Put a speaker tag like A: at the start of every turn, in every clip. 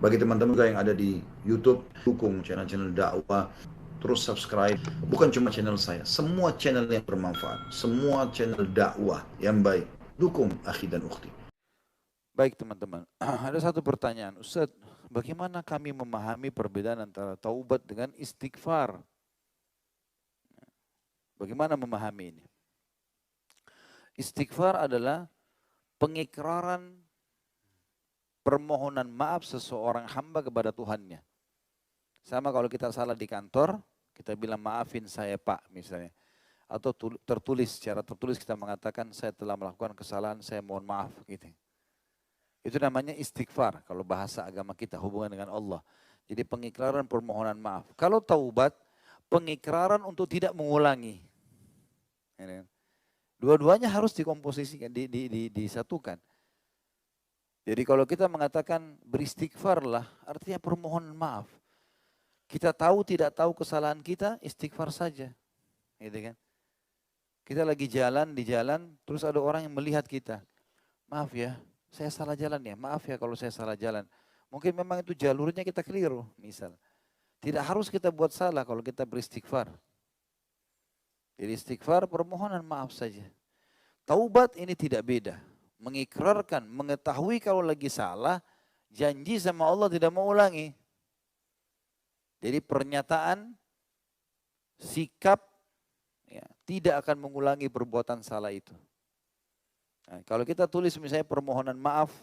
A: Bagi teman-teman juga yang ada di YouTube, dukung channel-channel dakwah, terus subscribe. Bukan cuma channel saya, semua channel yang bermanfaat, semua channel dakwah yang baik. Dukung akhi dan ukhti.
B: Baik teman-teman, ada satu pertanyaan. Ustaz, bagaimana kami memahami perbedaan antara taubat dengan istighfar? Bagaimana memahami ini? Istighfar adalah pengikraran permohonan maaf seseorang hamba kepada Tuhannya. Sama kalau kita salah di kantor, kita bilang maafin saya Pak misalnya. Atau tertulis, secara tertulis kita mengatakan saya telah melakukan kesalahan, saya mohon maaf gitu. Itu namanya istighfar kalau bahasa agama kita hubungan dengan Allah. Jadi pengikraran permohonan maaf. Kalau taubat, pengikraran untuk tidak mengulangi. Dua-duanya harus dikomposisikan, disatukan. Jadi kalau kita mengatakan beristighfarlah, artinya permohonan maaf. Kita tahu tidak tahu kesalahan kita, istighfar saja. Gitu kan? Kita lagi jalan di jalan, terus ada orang yang melihat kita. Maaf ya, saya salah jalan ya. Maaf ya kalau saya salah jalan. Mungkin memang itu jalurnya kita keliru, misal. Tidak harus kita buat salah kalau kita beristighfar. Jadi istighfar permohonan maaf saja. Taubat ini tidak beda. Mengikrarkan, mengetahui kalau lagi salah, janji sama Allah tidak mau ulangi. Jadi pernyataan, sikap, ya, tidak akan mengulangi perbuatan salah itu. Nah, kalau kita tulis misalnya permohonan maaf,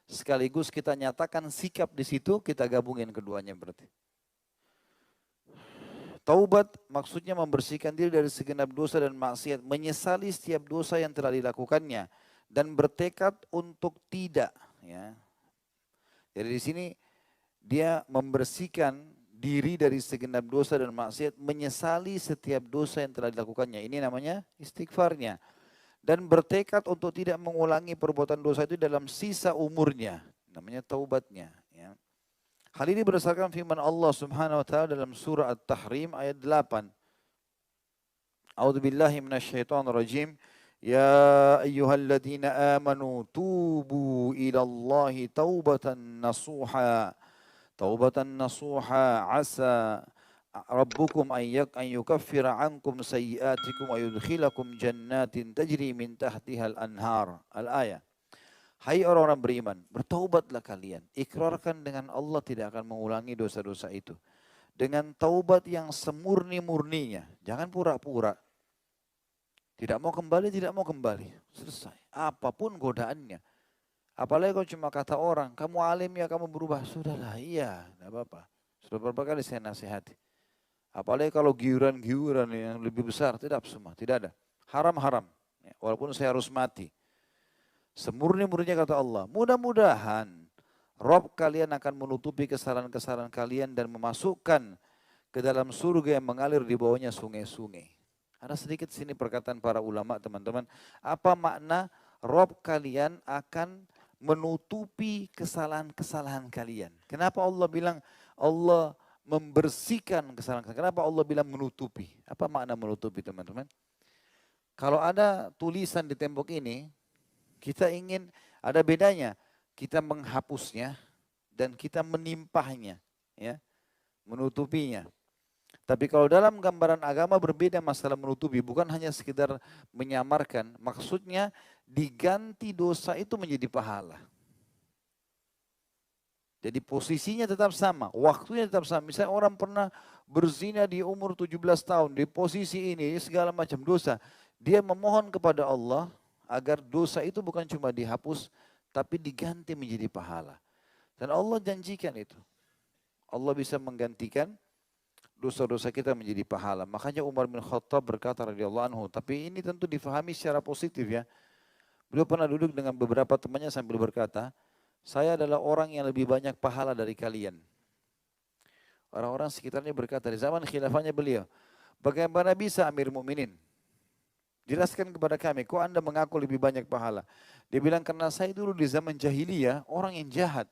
B: sekaligus kita nyatakan sikap di situ, kita gabungin keduanya berarti. Taubat maksudnya membersihkan diri dari segenap dosa dan maksiat, menyesali setiap dosa yang telah dilakukannya, dan bertekad untuk tidak. Ya. Jadi di sini dia membersihkan diri dari segenap dosa dan maksiat, menyesali setiap dosa yang telah dilakukannya. Ini namanya istighfarnya. Dan bertekad untuk tidak mengulangi perbuatan dosa itu dalam sisa umurnya. Namanya taubatnya. Ya. Hal ini berdasarkan firman Allah Subhanahu wa taala dalam surah At-Tahrim ayat 8. A'udzu billahi minasyaitonir rajim. Ya ayyuhalladzina amanu tubu ilallahi taubatan nasuha. Taubatan nasuha asa rabbukum an yukaffira ankum sayyiatikum wa yudkhilakum jannatin tajri min tahtihal anhar. Al-ayah. Hai orang-orang beriman, bertaubatlah kalian. Ikrarkan dengan Allah tidak akan mengulangi dosa-dosa itu. Dengan taubat yang semurni-murninya. Jangan pura-pura. Tidak mau kembali, tidak mau kembali. Selesai. Apapun godaannya. Apalagi kalau cuma kata orang, kamu alim ya, kamu berubah. Sudahlah, iya, tidak apa-apa. Sudah berapa kali saya nasihati. Apalagi kalau giuran-giuran yang lebih besar, tidak semua, tidak ada. Haram-haram. Walaupun saya harus mati. Semurni-murninya kata Allah, mudah-mudahan Rob kalian akan menutupi kesalahan-kesalahan kalian dan memasukkan ke dalam surga yang mengalir di bawahnya sungai-sungai. Ada sedikit sini perkataan para ulama teman-teman. Apa makna Rob kalian akan menutupi kesalahan-kesalahan kalian? Kenapa Allah bilang Allah membersihkan kesalahan-kesalahan? Kenapa Allah bilang menutupi? Apa makna menutupi teman-teman? Kalau ada tulisan di tembok ini, kita ingin ada bedanya, kita menghapusnya dan kita menimpahnya, ya, menutupinya. Tapi kalau dalam gambaran agama berbeda masalah menutupi, bukan hanya sekedar menyamarkan, maksudnya diganti dosa itu menjadi pahala. Jadi posisinya tetap sama, waktunya tetap sama. Misalnya orang pernah berzina di umur 17 tahun, di posisi ini segala macam dosa. Dia memohon kepada Allah, agar dosa itu bukan cuma dihapus, tapi diganti menjadi pahala. Dan Allah janjikan itu. Allah bisa menggantikan dosa-dosa kita menjadi pahala. Makanya Umar bin Khattab berkata radhiyallahu anhu, tapi ini tentu difahami secara positif ya. Beliau pernah duduk dengan beberapa temannya sambil berkata, saya adalah orang yang lebih banyak pahala dari kalian. Orang-orang sekitarnya berkata, di zaman khilafahnya beliau, bagaimana bisa Amir Mukminin? Jelaskan kepada kami, kok Anda mengaku lebih banyak pahala? Dia bilang, karena saya dulu di zaman jahiliyah, orang yang jahat.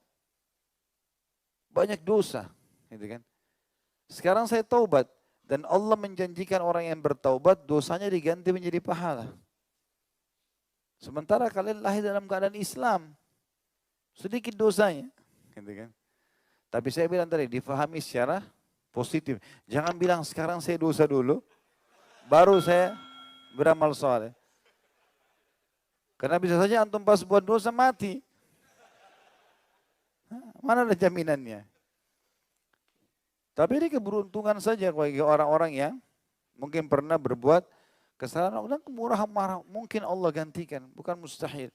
B: Banyak dosa. Gitu kan? Sekarang saya taubat. Dan Allah menjanjikan orang yang bertaubat, dosanya diganti menjadi pahala. Sementara kalian lahir dalam keadaan Islam. Sedikit dosanya. Gitu kan? Tapi saya bilang tadi, difahami secara positif. Jangan bilang sekarang saya dosa dulu, baru saya beramal soleh. Karena bisa saja antum pas buat dosa mati. Mana ada jaminannya? Tapi ini keberuntungan saja bagi orang-orang yang mungkin pernah berbuat kesalahan. Dan kemurahan marah, mungkin Allah gantikan, bukan mustahil.